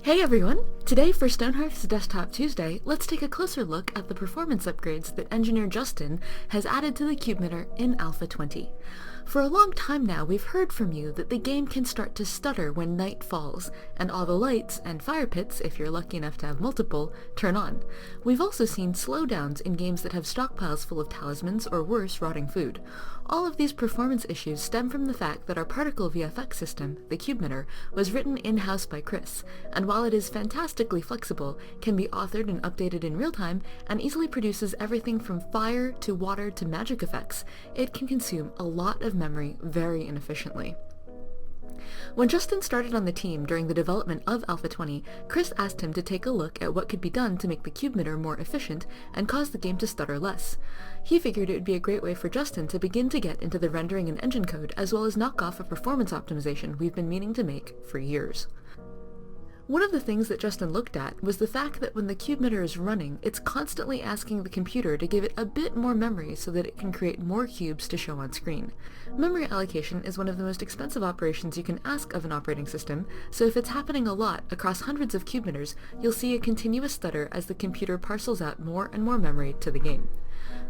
Hey everyone! Today for Stonehearth's Desktop Tuesday, let's take a closer look at the performance upgrades that engineer Justin has added to the CubeMitter in Alpha 20. For a long time now, we've heard from you that the game can start to stutter when night falls, and all the lights and fire pits, if you're lucky enough to have multiple, turn on. We've also seen slowdowns in games that have stockpiles full of talismans or worse, rotting food. All of these performance issues stem from the fact that our particle VFX system, the CubeMitter, was written in-house by Chris, and while it is fantastically flexible, can be authored and updated in real time, and easily produces everything from fire to water to magic effects, it can consume a lot of memory very inefficiently. When Justin started on the team during the development of Alpha 20, Chris asked him to take a look at what could be done to make the CubeMitter more efficient and cause the game to stutter less. He figured it would be a great way for Justin to begin to get into the rendering and engine code, as well as knock off a performance optimization we've been meaning to make for years. One of the things that Justin looked at was the fact that when the CubeMitter is running, it's constantly asking the computer to give it a bit more memory so that it can create more cubes to show on screen. Memory allocation is one of the most expensive operations you can ask of an operating system, so if it's happening a lot across hundreds of CubeMitters, you'll see a continuous stutter as the computer parcels out more and more memory to the game.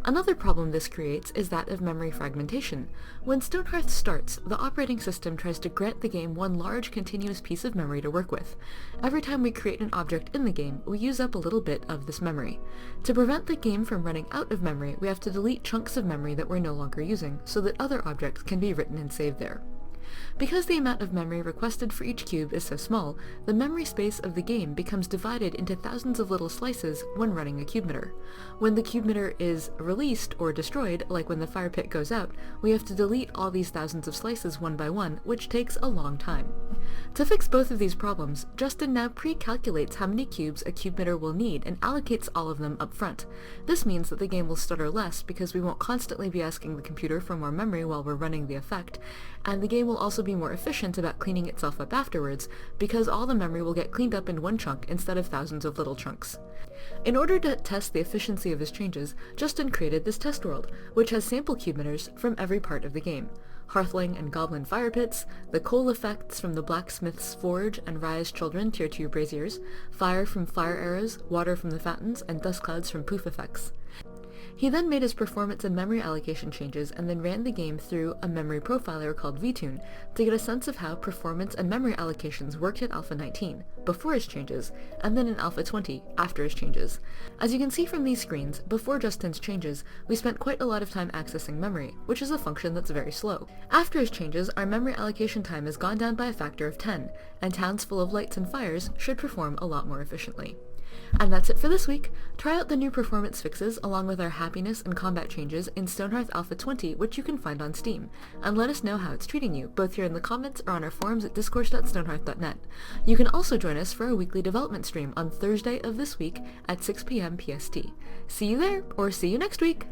Another problem this creates is that of memory fragmentation. When Stonehearth starts, the operating system tries to grant the game one large continuous piece of memory to work with. Every time we create an object in the game, we use up a little bit of this memory. To prevent the game from running out of memory, we have to delete chunks of memory that we're no longer using, so that other objects can be written and saved there. Because the amount of memory requested for each cube is so small, the memory space of the game becomes divided into thousands of little slices when running a CubeMitter. When the CubeMitter is released or destroyed, like when the fire pit goes out, we have to delete all these thousands of slices one by one, which takes a long time. To fix both of these problems, Justin now pre-calculates how many cubes a CubeMitter will need and allocates all of them up front. This means that the game will stutter less because we won't constantly be asking the computer for more memory while we're running the effect, and the game will also be more efficient about cleaning itself up afterwards, because all the memory will get cleaned up in one chunk instead of thousands of little chunks. In order to test the efficiency of his changes, Justin created this test world, which has sample CubeMitters from every part of the game. Hearthling and Goblin fire pits, the coal effects from the blacksmith's forge and Raya's children tier 2 braziers, fire from fire arrows, water from the fountains, and dust clouds from poof effects. He then made his performance and memory allocation changes and then ran the game through a memory profiler called VTune to get a sense of how performance and memory allocations worked at Alpha 19, before his changes, and then in Alpha 20, after his changes. As you can see from these screens, before Justin's changes, we spent quite a lot of time accessing memory, which is a function that's very slow. After his changes, our memory allocation time has gone down by a factor of 10, and towns full of lights and fires should perform a lot more efficiently. And that's it for this week. Try out the new performance fixes along with our happiness and combat changes in Stonehearth Alpha 20, which you can find on Steam, and let us know how it's treating you, both here in the comments or on our forums at discourse.stonehearth.net. You can also join us for a weekly development stream on Thursday of this week at 6 p.m. PST. See you there, or see you next week!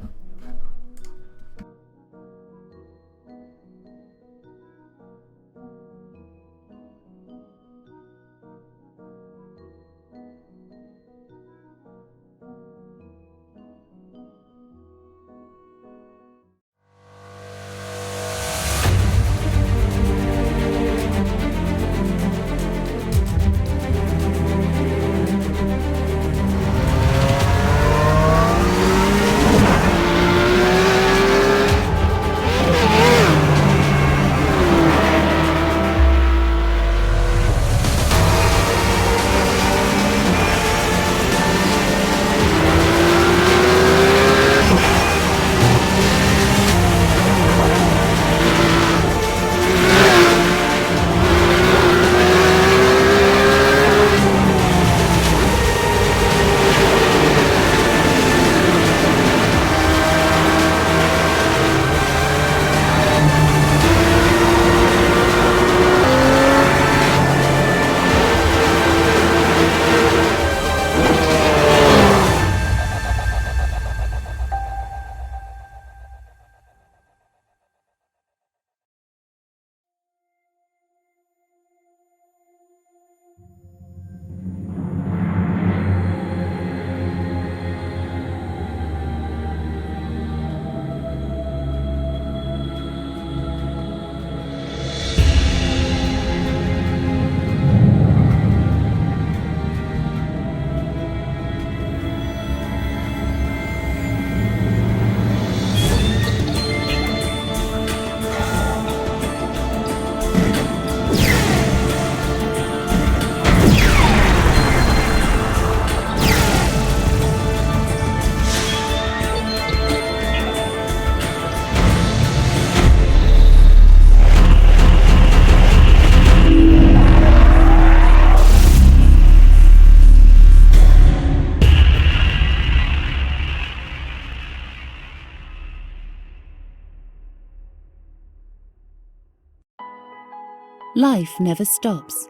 Life never stops.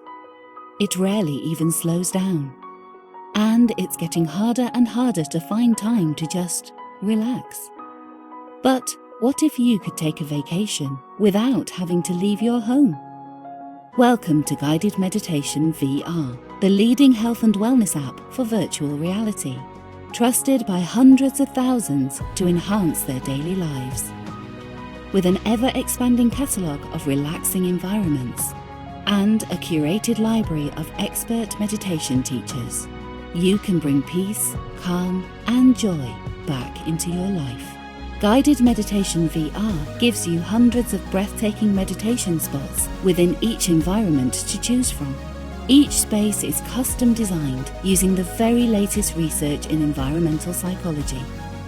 It rarely even slows down. And it's getting harder and harder to find time to just relax. But what if you could take a vacation without having to leave your home? Welcome to Guided Meditation VR, the leading health and wellness app for virtual reality, trusted by hundreds of thousands to enhance their daily lives. With an ever-expanding catalogue of relaxing environments and a curated library of expert meditation teachers, you can bring peace, calm, and joy back into your life. Guided Meditation VR gives you hundreds of breathtaking meditation spots within each environment to choose from. Each space is custom designed using the very latest research in environmental psychology,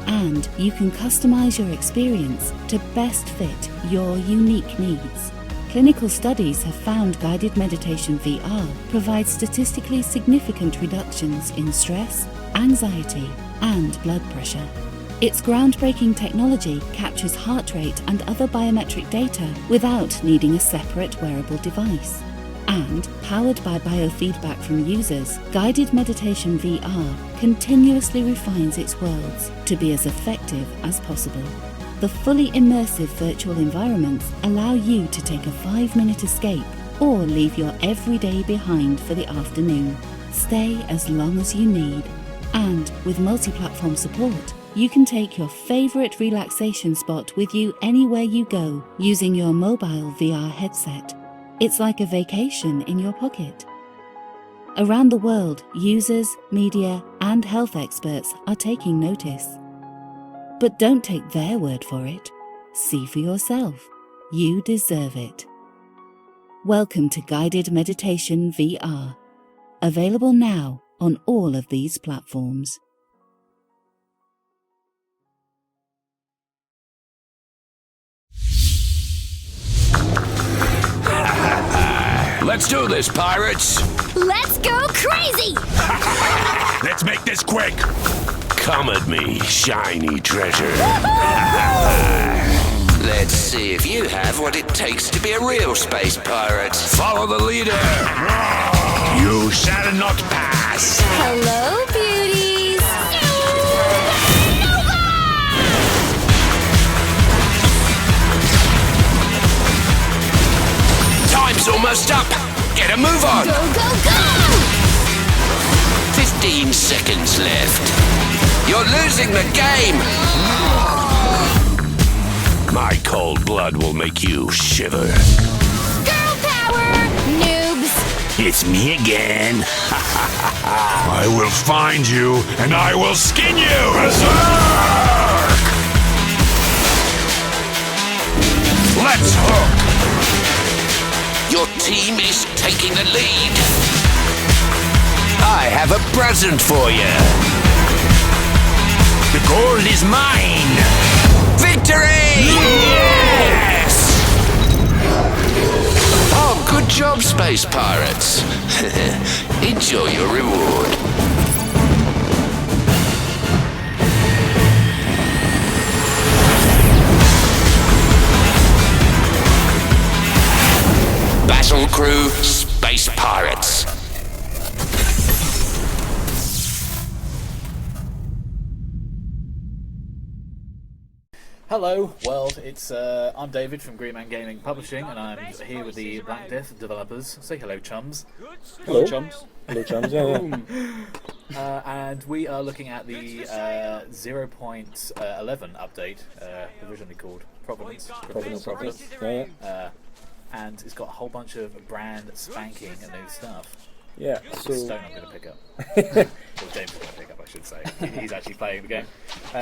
and you can customize your experience to best fit your unique needs. Clinical studies have found Guided Meditation VR provides statistically significant reductions in stress, anxiety, and blood pressure. Its groundbreaking technology captures heart rate and other biometric data without needing a separate wearable device. And, powered by biofeedback from users, Guided Meditation VR continuously refines its worlds to be as effective as possible. The fully immersive virtual environments allow you to take a 5-minute escape or leave your everyday behind for the afternoon. Stay as long as you need. And with multi-platform support, you can take your favourite relaxation spot with you anywhere you go using your mobile VR headset. It's like a vacation in your pocket. Around the world, users, media, and health experts are taking notice. But don't take their word for it. See for yourself. You deserve it. Welcome to Guided Meditation VR. Available now on all of these platforms. Let's do this, pirates! Let's go crazy! Let's make this quick! Come at me, shiny treasure. Let's see if you have what it takes to be a real space pirate. Follow the leader! You shall not pass! Hello, beauties! Time's almost up! Get a move on! Go, go, go! 15 seconds left. You're losing the game! My cold blood will make you shiver. Girl power! Noobs! It's me again. I will find you, and I will skin you! Berserk! Let's hook! Your team is taking the lead. I have a present for you. The gold is mine! Victory! Yes! Oh, good job, space pirates. Enjoy your reward. BATTLECREW Space Pirates. Hello, world. I'm David from Greenman Gaming Publishing, and I'm here with the Black Death developers. Say hello, chums. Hello, chums. Hello, chums. Yeah. And we are looking at the 0.11 update, provisionally called Providence. Providence. Yeah. And it's got a whole bunch of brand spanking and new stuff. Yeah. So Stone I'm going to pick up. Or James is going to pick up, I should say. He's actually playing the game.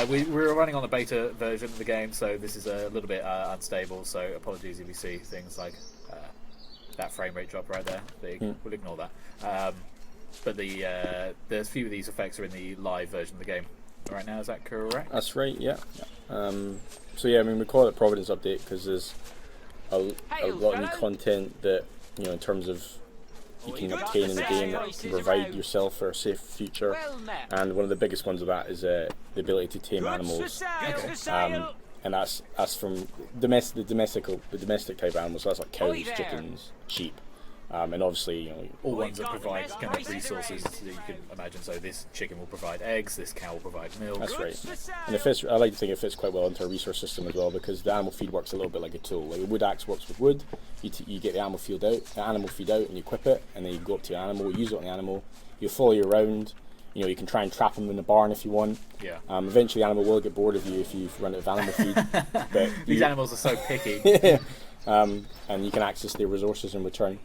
We're running on the beta version of the game, so this is a little bit unstable, so apologies if you see things like that frame rate drop right there. We'll ignore that. But there's a few of these effects are in the live version of the game right now, is that correct? that's right. Yeah. So yeah, I mean, we call it Providence update because there's a lot of new content that, you know, in terms of you can obtain in the game that can provide yourself for a safe future, and one of the biggest ones of that is the ability to tame animals. And that's from the domestic type animals. So that's like cows, chickens, sheep, And obviously, you know, all ones that provide kind of resources that you can imagine. So this chicken will provide eggs, this cow will provide milk. that's right. And I like to think it fits quite well into a resource system as well, because the animal feed works a little bit like a tool. Like a wood axe works with wood. You get the animal feed out, and you equip it, and then you go up to your animal, use it on the animal. You follow you around. You know, you can try and trap them in the barn if you want. Yeah. Eventually, the animal will get bored of you if you run out of animal feed. But These animals are so picky. and you can access their resources in return.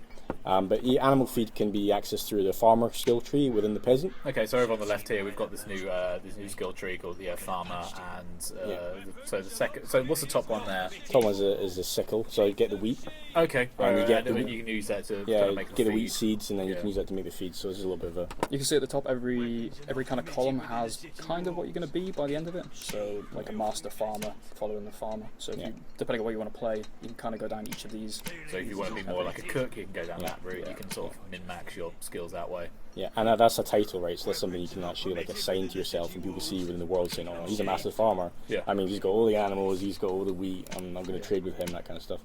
But animal feed can be accessed through the farmer skill tree within the peasant. Okay, so over on the left here, we've got this new skill tree called the farmer, and so the second. So what's the top one there? Top one is a sickle, so you get the wheat. Okay, And you can use that to Yeah, make get the feed. wheat seeds, and then you can use that to make the feed. So this is a little bit of a. You can see at the top every kind of column has kind of what you're going to be by the end of it. So like a master farmer following the farmer. So if you, depending on what you want to play, you can kind of go down each of these. So if you want to be more like a cook, you can go down that route. You can sort of min-max your skills that way. Yeah, and that's a title, right? So that's something you can actually like assign to yourself, and people see you within the world saying, "Oh, he's a master farmer." Yeah. I mean, he's got all the animals, he's got all the wheat, and I'm going to trade with him, that kind of stuff.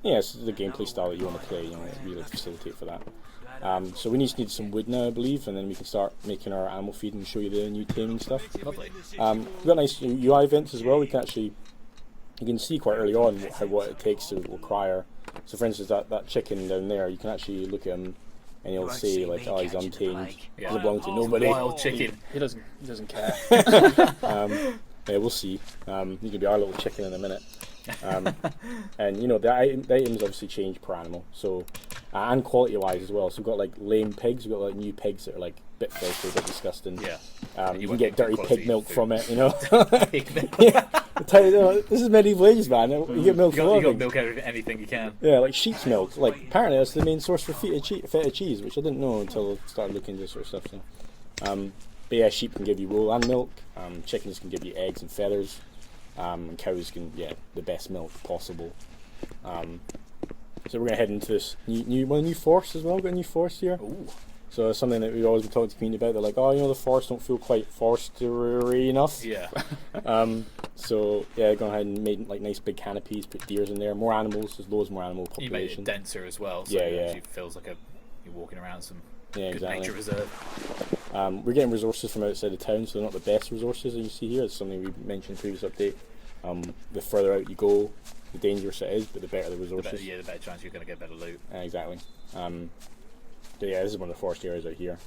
Yeah, it's the gameplay style that you want to play. You know, really facilitate for that. So we just need some wood now, I believe, and then we can start making our animal feed and show you the new taming stuff. Lovely. We've got nice UI events as well. We can actually, you can see quite early on what it takes to acquire. So for instance, that chicken down there, you can actually look at him and he'll say like, "Oh, he's untamed. He doesn't belong to nobody." Wild chicken. He doesn't care. Yeah, we'll see. He's gonna be our little chicken in a minute. And you know the items obviously change per animal, so and quality wise as well. So we've got like lame pigs, we've got like new pigs that are like a bit filthy, a bit disgusting. Yeah. You can get dirty pig milk from it, you know. Pig milk. Yeah, I tell you, this is medieval ages, man. You get milk from You got everything. milk out of anything you can. Yeah, like sheep's milk. Like apparently that's the main source for feta cheese, which I didn't know until I started looking into this sort of stuff. So. But yeah, sheep can give you wool and milk. Chickens can give you eggs and feathers. And cows can get the best milk possible. So we're gonna head into this new forest as well. We've got a new forest here. Ooh. So it's something that we've always been talking to the community about. They're like, oh, you know, the forests don't feel quite forestery enough. Yeah. So yeah, go ahead and make like nice big canopies, put deers in there, more animals. There's loads more animal You population. made it denser as well, so it actually feels like you're walking around some good nature reserve. We're getting resources from outside of town, so they're not the best resources that you see here. It's something we mentioned in the previous update. The further out you go, the dangerous it is, but the better the resources. The better chance you're going to get better loot. Exactly. But yeah, this is one of the forest areas out here.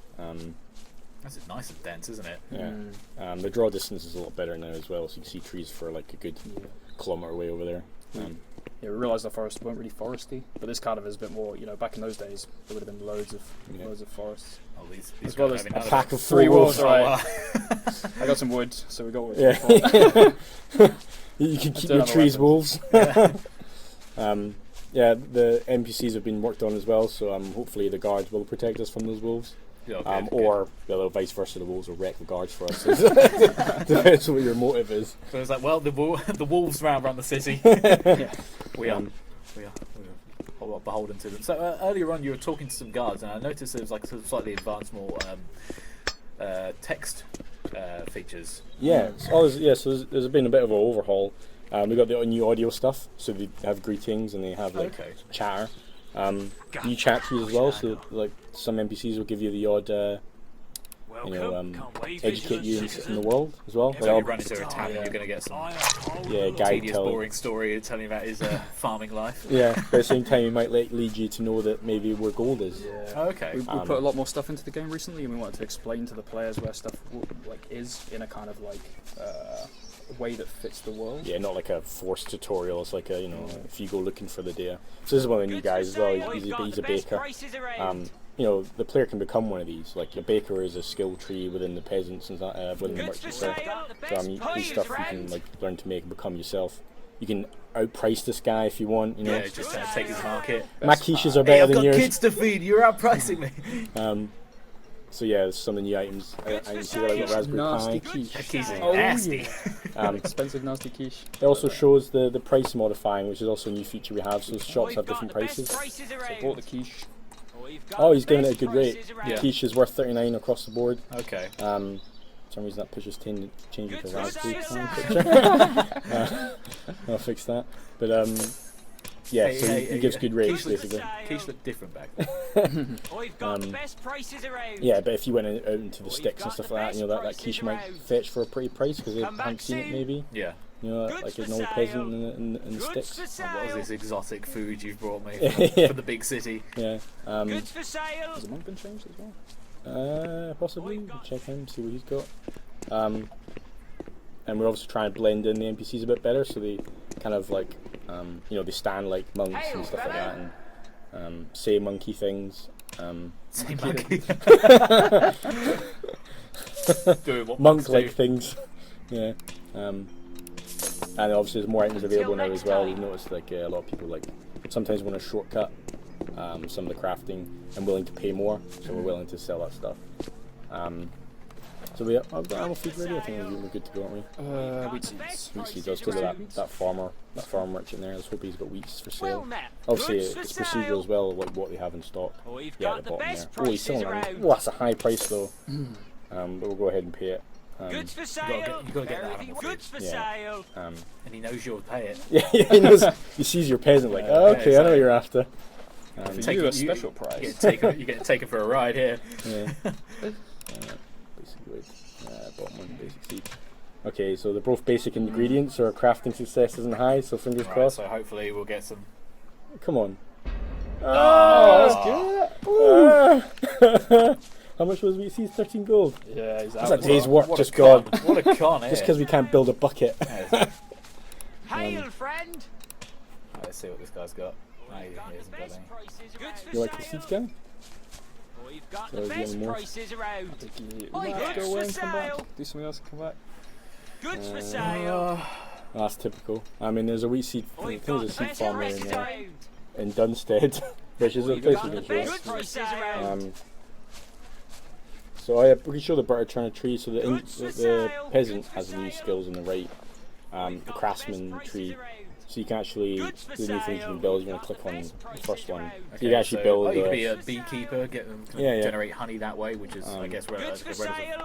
That's nice and dense, isn't it? Yeah. The draw distance is a lot better now as well, so you can see trees for like a good kilometre away over there. Yeah, we realised the forests weren't really foresty, but this kind of is a bit more. You know, back in those days, there would have been loads of forests. Oh, these As well guys as having A pack of Three wolves, wolves. right? I got some wood, so we got wood. Yeah. You can keep don't your have a trees, weapon. wolves. Yeah, the NPCs have been worked on as well, so hopefully the guards will protect us from those wolves. Yeah, okay, Or vice versa, the wolves will wreck the guards for us. Depends what your motive is. So it's like, well, the wolves run the city. We are beholden to them. So earlier on, you were talking to some guards, and I noticed there was like some slightly advanced, more text features. Yeah. So there's been a bit of an overhaul. We got the new audio stuff, so they have greetings and they have like chatter. New chat trees as well, so like some NPCs will give you the odd, educate you in the world as well. So if you run into a town, you're going to get some guide tedious, tell. boring story telling you about his farming life. Yeah, but at the same time, it might lead you to know that maybe where gold is. Yeah. Oh, okay. We put a lot more stuff into the game recently, and we wanted to explain to the players where stuff is in a kind of like way that fits the world. Yeah, not like a forced tutorial. It's like if you go looking for the data. So this is one of the new guys as well. He's a baker. The player can become one of these. Like a baker is a skill tree within the peasants and within the merchants. So these stuff you can like learn to make and become yourself. You can outprice this guy if you want. Yeah, just take his market. My quiches are better than yours. I've got kids to feed. You're outpricing me. So yeah, there's some of the new items. I can see that I got raspberry Nasty pie. quiche. That quiche is nasty. Expensive nasty quiche. It also shows the price modifying, which is also a new feature we have. So shops have different prices. So I bought the quiche. Oh, he's giving it a good rate. Yeah. Quiche is worth 39 across the board. Okay. For some reason that picture's changing to raspberry pie picture. I'll fix that. But Yeah, so he gives good rates, basically. Quiche looked different back then. I've got the best prices around. Yeah, but if you went out into the sticks and stuff like that, you know, that quiche might fetch for a pretty price because they haven't seen it, maybe. Yeah. You know, like an old peasant in the sticks. And what was this exotic food you've brought me from the big city? Yeah. Goods for sale. Has the monk been changed as well? Possibly. We'll check him, see what he's got. And we're obviously trying to blend in the NPCs a bit better, so they kind of like, you know, they stand like monks and stuff like that, and say monkey things. Say monkey. Doing what Monk-like things. Yeah. And obviously there's more items available now as well. We've noticed like a lot of people like sometimes want to shortcut some of the crafting and willing to pay more, so we're willing to sell that stuff. So we have animal feed ready. I think we're good to go, aren't we? Wheat seeds. Wheat seeds. Let's go to that farmer merchant there. Let's hope he's got wheats for sale. Obviously it's procedural as well, like what they have in stock. Yeah, at the bottom there. Oh, he's selling it. Oh, that's a high price though. But we'll go ahead and pay it. Goods for sale. You gotta get that animal feed. Goods for sale. And he knows you'll pay it. Yeah, he knows. He sees your peasant like, oh, okay, yeah, I know what you're after. For you, a special price. You're getting taken for a ride here. Yeah. Basic wood. Bottom one, basic seed. Okay, so they're both basic ingredients, so our crafting success isn't high, so fingers crossed. So hopefully we'll get some. Come on. Oh, that's good. How much was wheat seeds? 13 gold. Yeah, he's That's a day's work just gone. What a con, Just because we can't build a bucket. Hail, friend. Let's see what this guy's got. He hasn't got any. You like the seeds guy? We've got So the is best there more? prices around. We Oi, might goods go away for and come back. sale. Do something else and come back. Goods for sale. That's typical. I mean, there's a wheat seed. I We've think got there's a the seed best farmer prices in around. Dunstead, which is a We've place got we the can show. best prices around. So we can show the butter turner tree. So the sale. peasant has new skills on the right. The craftsman tree. So you can actually, the new things you can build, you want to click on the first one. You can actually build. You can be a beekeeper, Yeah. generate honey that way, which is, I guess, a relative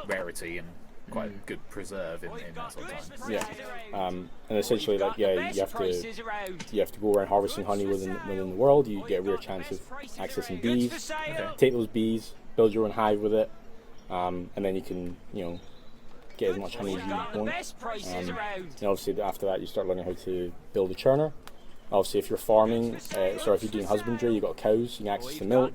rarity and quite a good preserve in that sort of time. Yeah. And essentially, like, you have to go around harvesting honey within the world. You get a rare chance of accessing bees. Take those bees, build your own hive with it, and then you can, get as much honey as you want. And obviously after that you start learning how to build a churner. Obviously if you're farming, if you're doing husbandry, you've got cows, you can access the milk,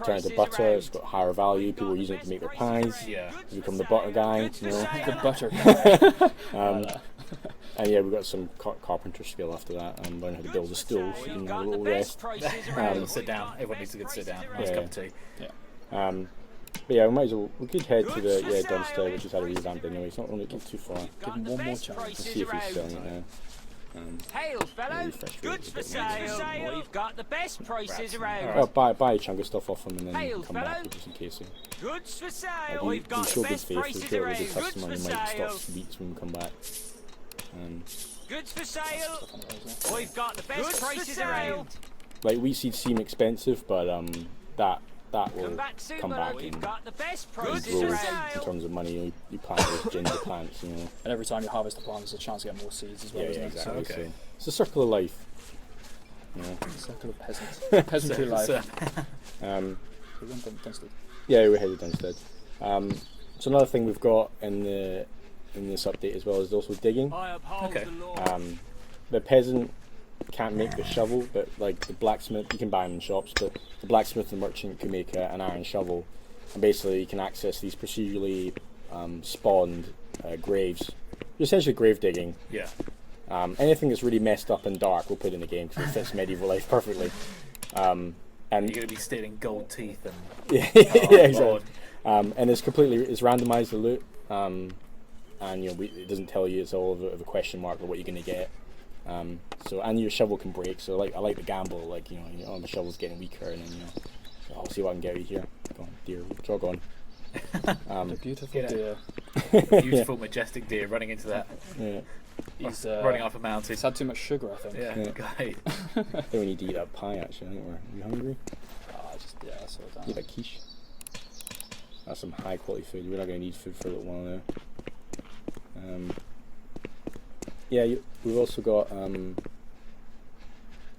turn it into butter, it's got higher value, people are using it to make their pies, you become the butter guy, The butter guy. and yeah, we've got some carpenter skill after that, and learn how to build a stool so you can have a little rest. Sit down, everyone needs a good sit down, nice cup of tea. But yeah, we could head to the Dunstead, which has had a revamp anyway. It's not really too far. Give him one more chance. Let's see if he's selling it now. Hail, fellow! Goods for sale! We've got the best prices around. Oh, buy a chunk of stuff off him and then come back just in case. Goods for sale! We've got show the good best faith. prices We'll around. the Goods customer for and might sale! stop sweets when we come back. Goods for sale! We've got the best prices around. Like wheat seeds seem expensive, but that will come back We've and got the best grow prices in around. terms of money. You plant those ginger plants, And every time you harvest a plant, there's a chance to get more seeds as well, Yeah, isn't it? exactly. So Okay. So it's a circle of life. circle of peasants. Peasantry life. So, We're going Dunstead. yeah, we're headed instead. So another thing we've got in this update as well is also digging. Okay. The peasant can't make the shovel, but like the blacksmith, you can buy them in shops, but the blacksmith and merchant can make an iron shovel, and basically you can access these procedurally spawned graves. Essentially grave digging. Yeah. Anything that's really messed up and dark we'll put in the game because it fits medieval life perfectly. And You're going to be stealing gold teeth and... yeah, exactly. And it's randomized, the loot, and it doesn't tell you, it's all of a question mark of what you're going to get. And your shovel can break, so I like the gamble, the shovel's getting weaker, and then I'll see what I can get out of here. Go on, deer, jog on. A beautiful deer. Beautiful, majestic deer running into that. Yeah. He's running up a mountain. He's had too much sugar, I think. Yeah, great. I think we need to eat that pie actually. I think are you hungry? That's all down. Eat that quiche. That's some high quality food. We're not going to need food for a little while now. We've also got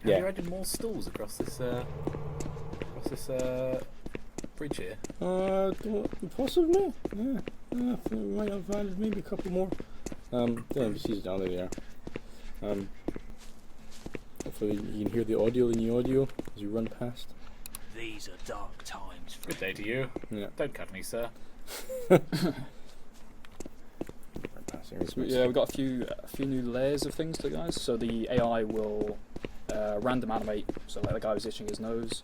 Have you added more stalls across this bridge here? Possibly. Yeah. I think we might have added maybe a couple more. The NPCs down there. Hopefully you can hear the audio, the new audio, as you run past. These are dark times. Good day to you. Yeah. Don't cut me, sir. Yeah, we've got a few new layers of things to guys. So the AI will random animate. So like the guy who's itching his nose,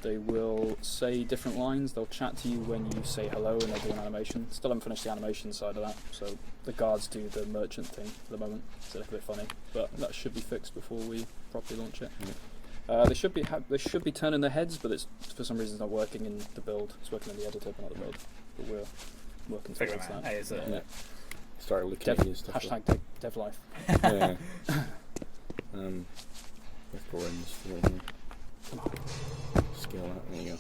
they will say different lines. They'll chat to you when you say hello, and they'll do an animation. Still haven't finished the animation side of that. So the guards do the merchant thing at the moment. It's a little bit funny, but that should be fixed before we properly launch it. They should be turning their heads, but it's for some reason it's not working in the build. It's working in the editor, but not the build. But we're working towards that. Hey, Start looking at his stuff. Hashtag dev life. Yeah. Let's go in this way here. Scale that. There you go.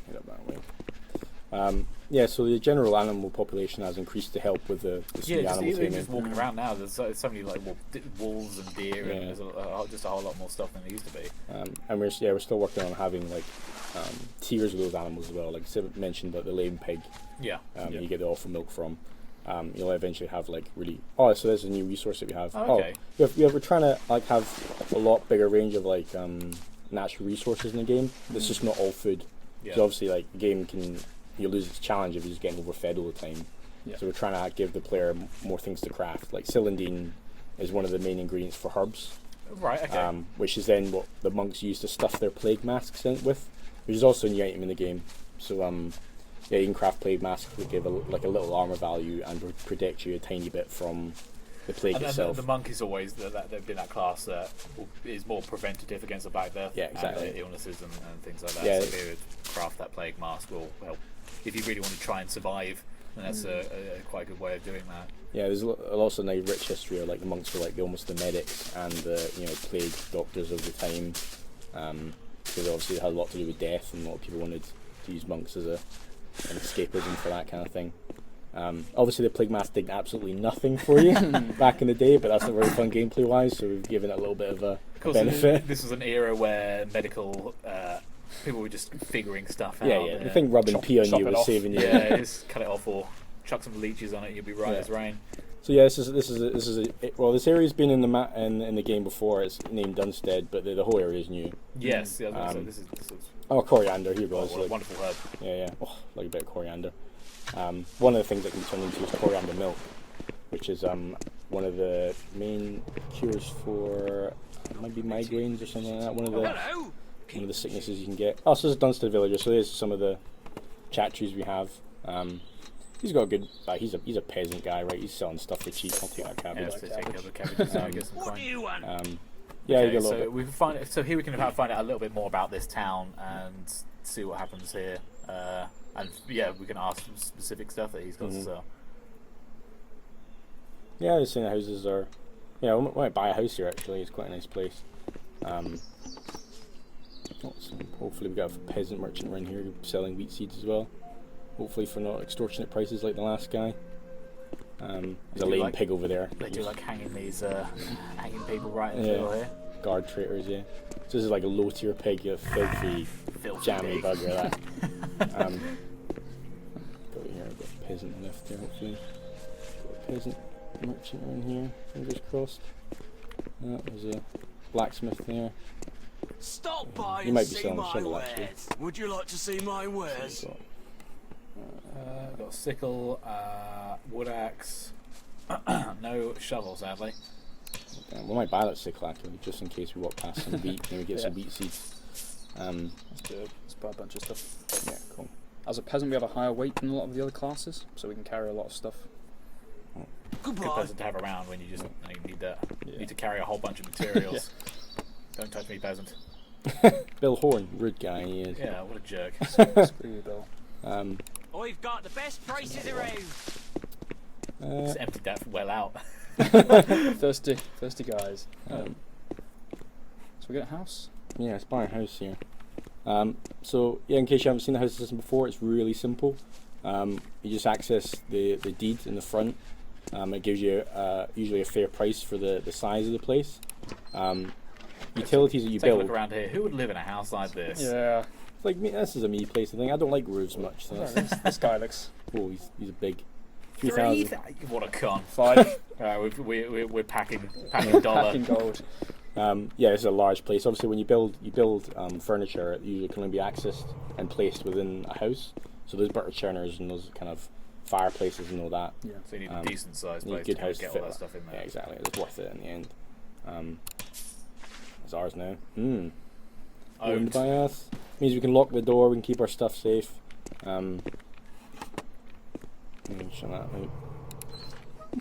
Head up that way. Yeah, so the general animal population has increased to help with the animal taming. Just walking around now, there's so many like wolves and deer, and there's just a whole lot more stuff than there used to be. And we're still working on having like tiers of those animals as well. Like I mentioned, like the lame pig. Yeah. You get the awful milk from. You'll eventually have like really. Oh, so there's a new resource that we have. Oh, okay. We're trying to like have a lot bigger range of like natural resources in the game. It's just not all food. So obviously, like the game you lose its challenge if you're just getting overfed all the time. So we're trying to give the player more things to craft. Like celandine is one of the main ingredients for herbs. Right. Okay. Which is then what the monks use to stuff their plague masks in with, which is also a new item in the game. So yeah, you can craft plague masks that give a little armor value and protect you a tiny bit from the plague itself. The monk is always they've been that class that is more preventative against the Black Death and illnesses and things like that. Yeah. So they would craft that plague mask will help if you really want to try and survive. And that's a quite a good way of doing that. Yeah, there's also a nice rich history of like the monks were like almost the medics and the plague doctors of the time. Because obviously it had a lot to do with death, and a lot of people wanted to use monks as an escapism for that kind of thing. Obviously the plague mask did absolutely nothing for you back in the day, but that's not very fun gameplay wise, so we've given it a little bit of a benefit. This was an era where medical people were just figuring stuff out. Yeah. I think rubbing pee on you was saving you. Yeah, just cut it off or chuck some leeches on it, you'll be right as rain. So yeah, this area's been in the game before. It's named Dunstead, but the whole area is new. Yes, this is oh, coriander. Here goes. What a wonderful herb. Yeah. Oh, like a bit of coriander. One of the things that can be turned into is coriander milk, which is one of the main cures for maybe migraines or something like that. One of the sicknesses you can get. Oh, so this is Dunstead Villager. So there's some of the chat trees we have. He's got a good. He's a peasant guy, right? He's selling stuff for cheap. I'll take that cabbage. What do you want? Yeah, okay, so here we can find out a little bit more about this town and see what happens here. And yeah, we can ask some specific stuff that he's got to sell. Yeah, I've seen the houses are. Yeah, we might buy a house here actually. It's quite a nice place. Hopefully we got a peasant merchant around here selling wheat seeds as well. Hopefully for not extortionate prices like the last guy. There's a lame pig over there. They do like hanging hanging people right in the middle here. Guard traitors, yeah. So this is like a low tier pig, a filthy jammy pig. bugger that. Got here, I've got a peasant left there hopefully. Got a peasant merchant around here, fingers crossed. There's a blacksmith there. Stop by you might be selling a shovel actually. Would you like to see my wares? So got a sickle, wood axe, no shovel sadly. We might buy that sickle actually, just in case we walk past some wheat and we get some wheat seeds. Let's do it. Let's buy a bunch of stuff. Yeah, cool. As a peasant, we have a higher weight than a lot of the other classes, so we can carry a lot of stuff. Good peasant to have around when you just need to carry a whole bunch of materials. Don't touch me, peasant. Bill Horn, rude guy he is. Yeah, what a jerk. Screw you, Bill. I've got the best prices around. Just emptied that well out. thirsty guys. So we get a house? Yeah, let's buy a house here. So yeah, in case you haven't seen the house system before, it's really simple. You just access the deed in the front. It gives you usually a fair price for the size of the place. utilities that you Take a build. look around here. Who would live in a house like this? Yeah. Like me, this is a me place. I think I don't like roofs much. So This guy looks... oh, he's a big 3,000. What a con. 5. We're packing dollar. Packing gold. Yeah, this is a large place. Obviously, when you build furniture, it usually can only be accessed and placed within a house. So those butter churners and those kind of fireplaces and all that. Yeah. So you need a decent sized place good to house get to all that fit stuff in there. Yeah, exactly. It's worth it in the end. It's ours now. Owned by us. Means we can lock the door. We can keep our stuff safe. Shut that out.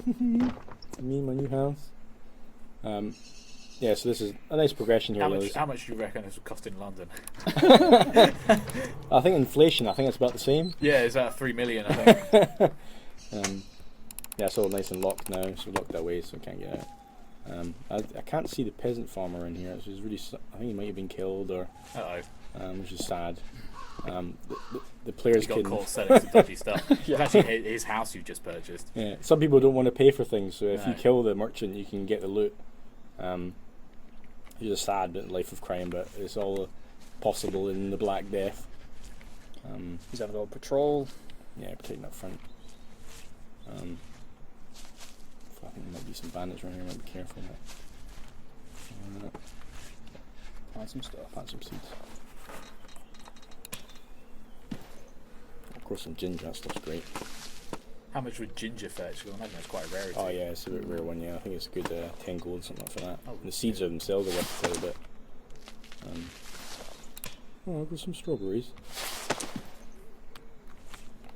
Me and my new house. Yeah, so this is a nice progression here. How much do you reckon this would cost in London? I think inflation, I think it's about the same. Yeah, it's at 3 million, I think. Yeah, it's all nice and locked now, so locked that way so I can't get out. I can't see the peasant farmer in here, which is really, I think he might have been killed, or which is sad. The players got caught selling some dodgy stuff. It's actually his house you just purchased. Yeah, some people don't want to pay for things, so if you kill the merchant, you can get the loot. It's a sad bit life of crime, but it's all possible in the Black Death. He's having a little patrol. Yeah, protecting up front. I think there might be some bandits around here. Might be careful. Plant some stuff. Plant some seeds. Of course, some ginger. That stuff's great. How much would ginger fetch? Well, I imagine it's quite a rarity. Oh yeah, it's a bit rare one. Yeah, I think it's a good 10 gold, something like that. The seeds are themselves are worth a little bit. I've got some strawberries.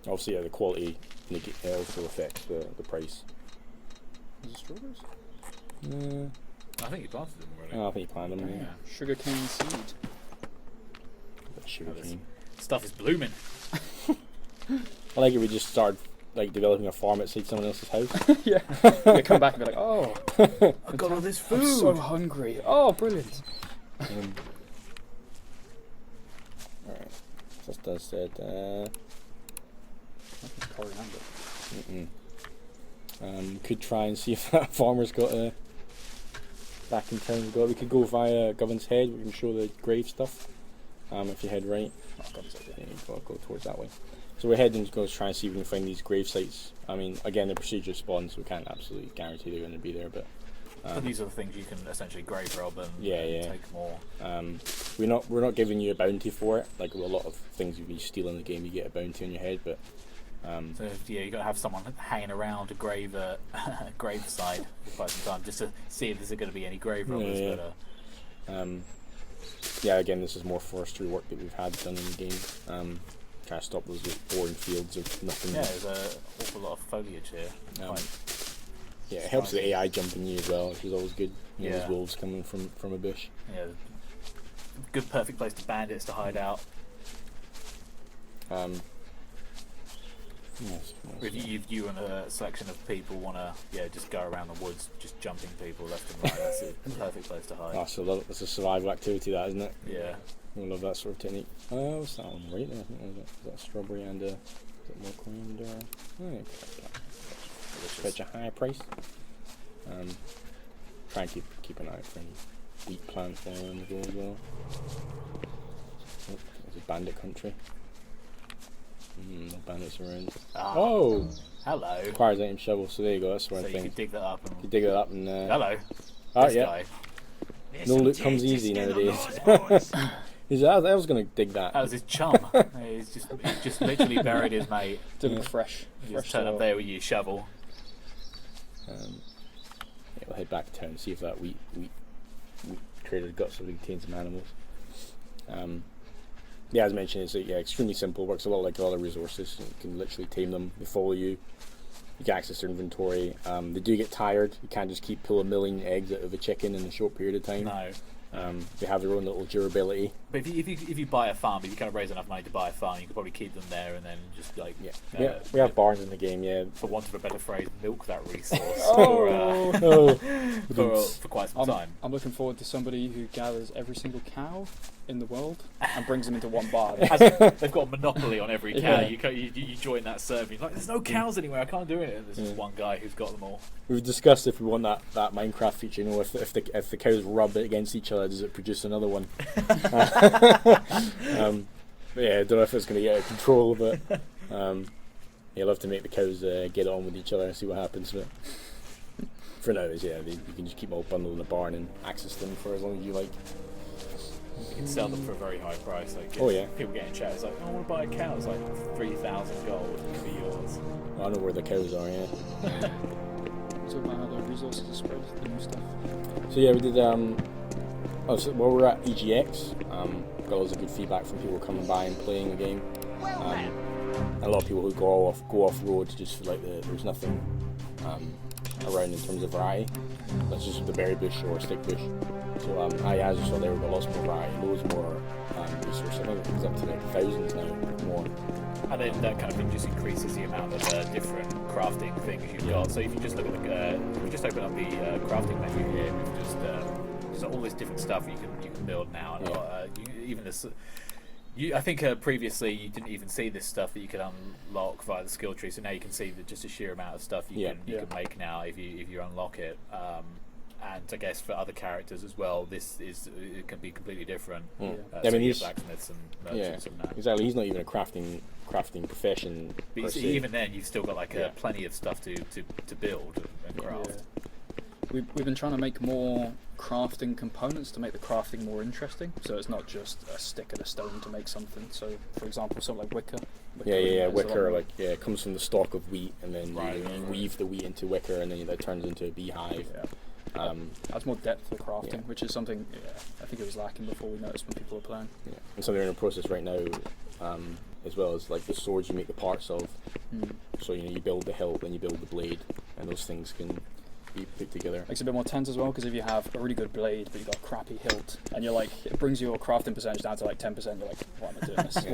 Obviously, yeah, the quality also affects the price. Is it strawberries? I think you planted them already. Oh, I think you planted them. Yeah. Sugarcane seed. Sugarcane. Stuff is blooming. I like it. We just started like developing a farm outside someone else's house. Yeah. You come back and be like, oh, I've got all this food. I'm so hungry. Oh, brilliant. Alright. Just does said. Could try and see if that farmer's got back in town. We could go via Govern's Head. We can show the grave stuff. If you head right, go towards that way. So we're heading to go try and see if we can find these grave sites. I mean, again, the procedure spawns, so we can't absolutely guarantee they're going to be there, but. But these are the things you can essentially grave rob and take more. We're not giving you a bounty for it. Like a lot of things if you steal in the game, you get a bounty on your head, but. So you got to have someone hanging around a grave site for quite some time just to see if there's going to be any grave robbers. Again, this is more forestry work that we've had done in the game. Trying to stop those boring fields of nothing. Yeah, there's an awful lot of foliage here. Yeah, it helps the AI jumping you as well, which is always good. You know, those wolves coming from a bush. Yeah, good, perfect place for bandits to hide out. If you and a selection of people want to, just go around the woods, just jumping people left and right, that's a perfect place to hide. Oh, so that's a survival activity, that, isn't it? Yeah. I love that sort of technique. What's that one right there? I think is that strawberry and is it more coriander? Such a high price. Try and keep an eye out for any wheat plants there on the go as well. It's a bandit country. No bandits around. Oh! Hello. Requires item shovel, so there you go, that's one thing. So you can dig that up and... You dig that up and... Hello. This guy. No loot comes easy nowadays. I was going to dig that. That was his chum. He's just literally buried his mate. Doing fresh. You just turn up there with your shovel. We'll head back to town and see if that wheat trader's got some contains some animals. As mentioned, it's extremely simple. Works a lot like a lot of resources. You can literally tame them. They follow you. You can access their inventory. They do get tired. You can't just keep pulling a million eggs out of a chicken in a short period of time. No. They have their own little durability. But if you buy a farm, if you kind of raise enough money to buy a farm, you could probably keep them there and then just like we have barns in the game. Yeah, for want of a better phrase, milk that resource for quite some time. I'm looking forward to somebody who gathers every single cow in the world and brings them into one barn. They've got a monopoly on every cow. You join that server. You're like, there's no cows anywhere. I can't do it. And there's just one guy who's got them all. We've discussed if we want that Minecraft feature. You know, if the cows rub against each other. does it produce another one? But yeah, I don't know if it's going to get out of control, but yeah, I'll have to make the cows get on with each other and see what happens. But for now, you can just keep them all bundled in the barn and access them for as long as you like. You can sell them for a very high price. Like, oh yeah. People get in chat, it's like, I want to buy a cow. It's like 3,000 gold for yours. Well, I know where the cows are, yeah. Talk about how the resources are spread, the new stuff. So yeah, we did. So while we're at EGX, got loads of good feedback from people coming by and playing the game. A lot of people who go off road just feel like there's nothing around in terms of variety. That's just the berry bush or stick bush. So as you saw there, we've got lots more variety, loads more resources. I think it's up to like thousands now, more. And then that kind of thing just increases the amount of different crafting things you've got. So if you just look at if you just open up the crafting menu here, we've just all this different stuff you can build now. And even this. I think previously you didn't even see this stuff that you could unlock via the skill tree. So now you can see that just a sheer amount of stuff you can make now if you unlock it. And I guess for other characters as well, it can be completely different. I mean, he's blacksmiths and merchants and that. Exactly. He's not even a crafting profession. But even then, you've still got like plenty of stuff to build and craft. Yeah. We've been trying to make more crafting components to make the crafting more interesting. So it's not just a stick and a stone to make something. So, for example, something like wicker. Wicker it comes from the stalk of wheat, and then you weave the wheat into wicker, and then that turns into a beehive. Yeah. Adds more depth to the crafting, which is something I think it was lacking before we noticed when people were playing. Yeah. And so they're in a process right now, as well as like the swords you make the parts of. So you build the hilt, then you build the blade, and those things can be put together. Makes it a bit more tense as well, because if you have a really good blade but you've got a crappy hilt, and you're like, it brings your crafting percentage down to like 10%. You're like, why am I doing this?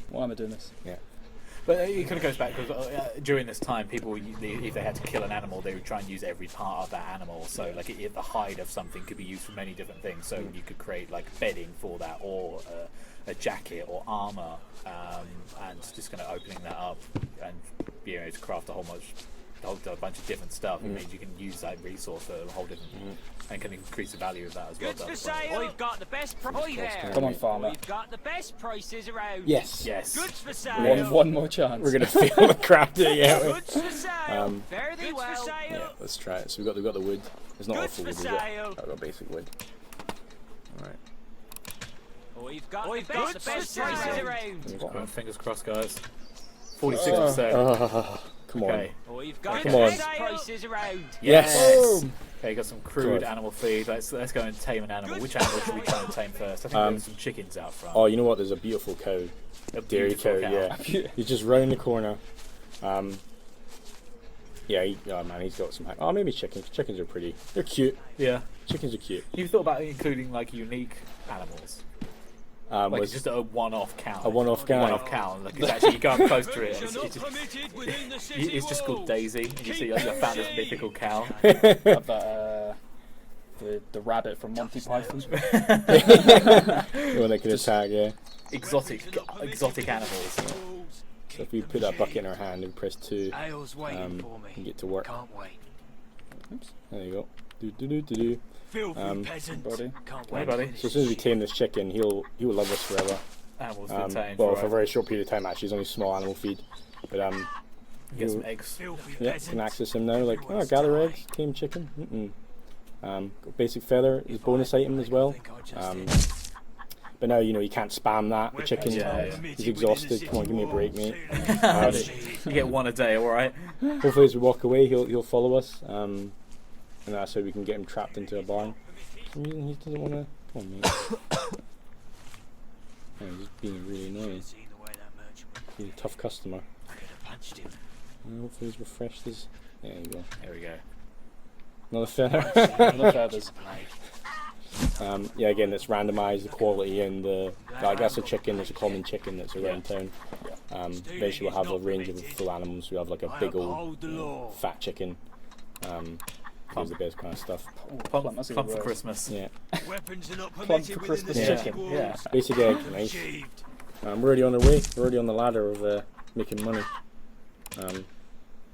Why am I doing this? Yeah. But it kind of goes back because during this time, people, if they had to kill an animal, they would try and use every part of that animal. So, like, the hide of something could be used for many different things. So you could create like bedding for that, or a jacket, or armor, and just kind of opening that up and being able to craft a bunch of different stuff. It means you can use that resource for a whole different, and can increase the value of that as well. Goods for sale. We've got the best prices. Come on, farmer. We've got the best prices around. Yes. Goods for sale. One more chance. We're gonna fail to craft it. Yeah. Goods for sale. Fare thee well. Yeah, let's try it. So we've got the wood. It's not all full wood. We've got basic wood. All right. We've got the best prices around. Fingers crossed, guys. 46%. Come on. Okay. We've got Come the on. best prices around. Yes. Okay, got some crude animal feed. Let's go and tame an animal. Which animal should we try and tame first? I think there's some chickens out front. Oh, you know what? There's a beautiful cow. A dairy cow. Yeah. He's just round the corner. Man, he's got some. Oh, maybe chickens. Chickens are pretty. They're cute. Yeah. Chickens are cute. You've thought about including like unique animals? Like just a one-off cow. A one-off cow. One-off cow. Like it's actually you go up close to it. It's just called Daisy, and you see like you found this mythical cow. The rabbit from Monty Python. The one that can attack, yeah. Exotic animals. So if we put that bucket in our hand and press 2, we get to work. Can't wait. Oops. There you go. Do. Buddy. Hey, buddy. So as soon as we tame this chicken, he'll love us forever. Animals been tamed. Well, for a very short period of time actually. It's only small animal feed. But get some eggs. Yeah, can access him now. Like, gather eggs, tame chicken. Basic feather is bonus item as well. But now you can't spam that. The chicken, he's exhausted. Come on, give me a break, mate. You get one a day, all right. Hopefully, as we walk away, he'll follow us, and that's how we can get him trapped into a barn. For some reason, he doesn't want to. Come on, mate. Oh, he's just being really annoying. He's a tough customer. Hopefully, he's refreshed his. There you go. There we go. Another feather. Another feathers. Again, it's randomised the quality and like that's a chicken. It's a common chicken that's around town. Eventually, we'll have a range of full animals. We have like a big old fat chicken. That's the best kind of stuff. Plump for Christmas. Yeah. Plump for Christmas chicken. Yeah. Basic egg, nice. We're already on our way. We're already on the ladder of making money.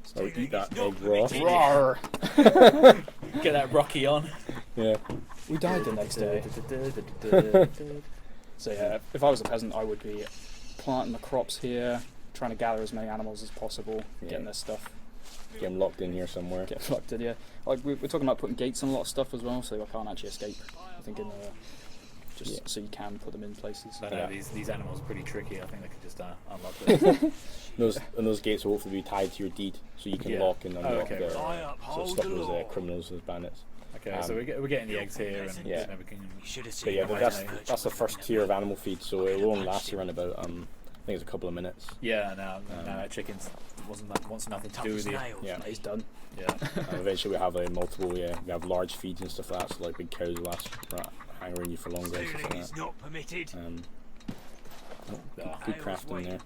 So we eat that egg raw. Get that Rocky on. Yeah. We died the next day. So yeah, if I was a peasant, I would be planting the crops here, trying to gather as many animals as possible, getting their stuff. Get them locked in here somewhere. Get locked in, yeah. Like we're talking about putting gates on a lot of stuff as well, so I can't actually escape. I think so you can put them in places. No, these animals are pretty tricky. I think they could just unlock them. those gates will hopefully be tied to your deed, so you can lock and unlock so stop those criminals, those bandits. Okay, so we're getting the eggs here, and yeah. we can. But yeah, that's the first tier of animal feed, so it will only last around about I think it's a couple of minutes. Yeah, now that chicken wants nothing to do with you. Yeah, he's done. Yeah. And eventually we have multiple. We have large feeds and stuff like that, so like big cows will last hang around you for longer. And stuff like that. Not permitted. Good crafting there.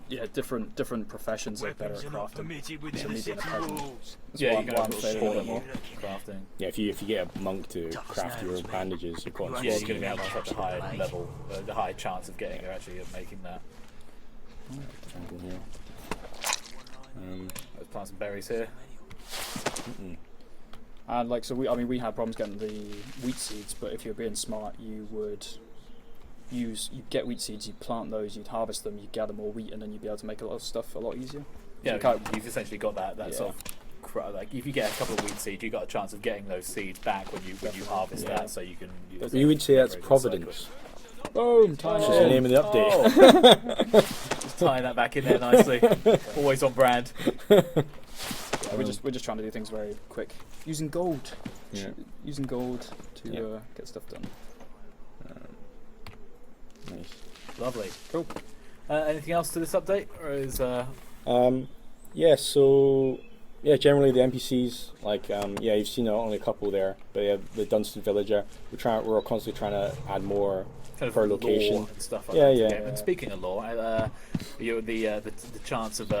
Yeah, different professions are better at crafting. Within the city walls. Yeah, you can have crafting. Yeah, if you get a monk to craft your bandages, you're quite you're going to have such a high level, the high chance of getting making that. Let's plant some berries here. And we had problems getting the wheat seeds, but if you're being smart, you would you'd get wheat seeds, you'd plant those, you'd harvest them, you'd gather more wheat, and then you'd be able to make a lot of stuff a lot easier. Yeah, you've essentially got that sort of like if you get a couple of wheat seeds, you've got a chance of getting those seeds back when you harvest that, so you can. You would say that's providence. Boom! That's the name of the update. Just tying that back in there nicely. Always on brand. Yeah, we're just trying to do things very quick, using gold. Yeah. Using gold to get stuff done. Nice. Lovely. Cool. Anything else to this update, or is generally the NPCs, you've seen only a couple there, but the Dunstan villager, we're constantly trying to add more kind per of location lore and stuff like that. Yeah. And speaking of lore, the chance of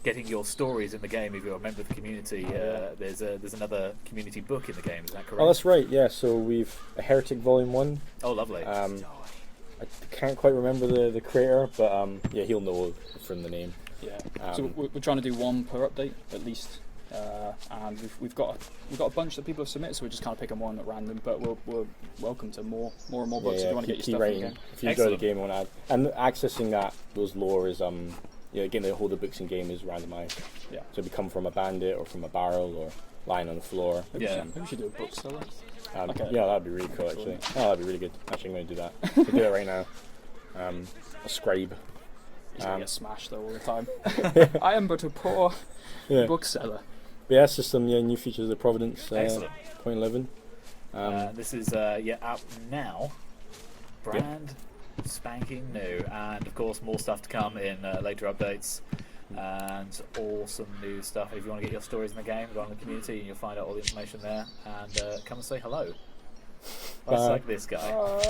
getting your stories in the game if you're a member of the community. There's another community book in the game. Is that correct? Oh, that's right. Yeah. So we've a Heretic Volume 1. Oh, lovely. I can't quite remember the creator, but he'll know from the name. Yeah. So we're trying to do one per update at least, and we've got a bunch that people have submitted, so we're just kind of picking one at random. But we're welcome to more and more books if you want to get your stuff in the game. If you enjoy the game, and and accessing those lore is getting the whole of the books in game is randomized. Yeah. So if you come from a bandit or from a barrel or lying on the floor. Maybe we should do a book seller. Yeah, that'd be really cool actually. Oh, that'd be really good. Actually, I'm going to do that. I'll do it right now. A scribe. He's going to get smashed though all the time. I am but a poor bookseller. But yeah, it's just some new features of the Providence. Excellent. 0.11. This is out now. Brand spanking new, and of course more stuff to come in later updates. And awesome new stuff. If you want to get your stories in the game, go on the community and you'll find out all the information there. And come and say hello. Just like this guy.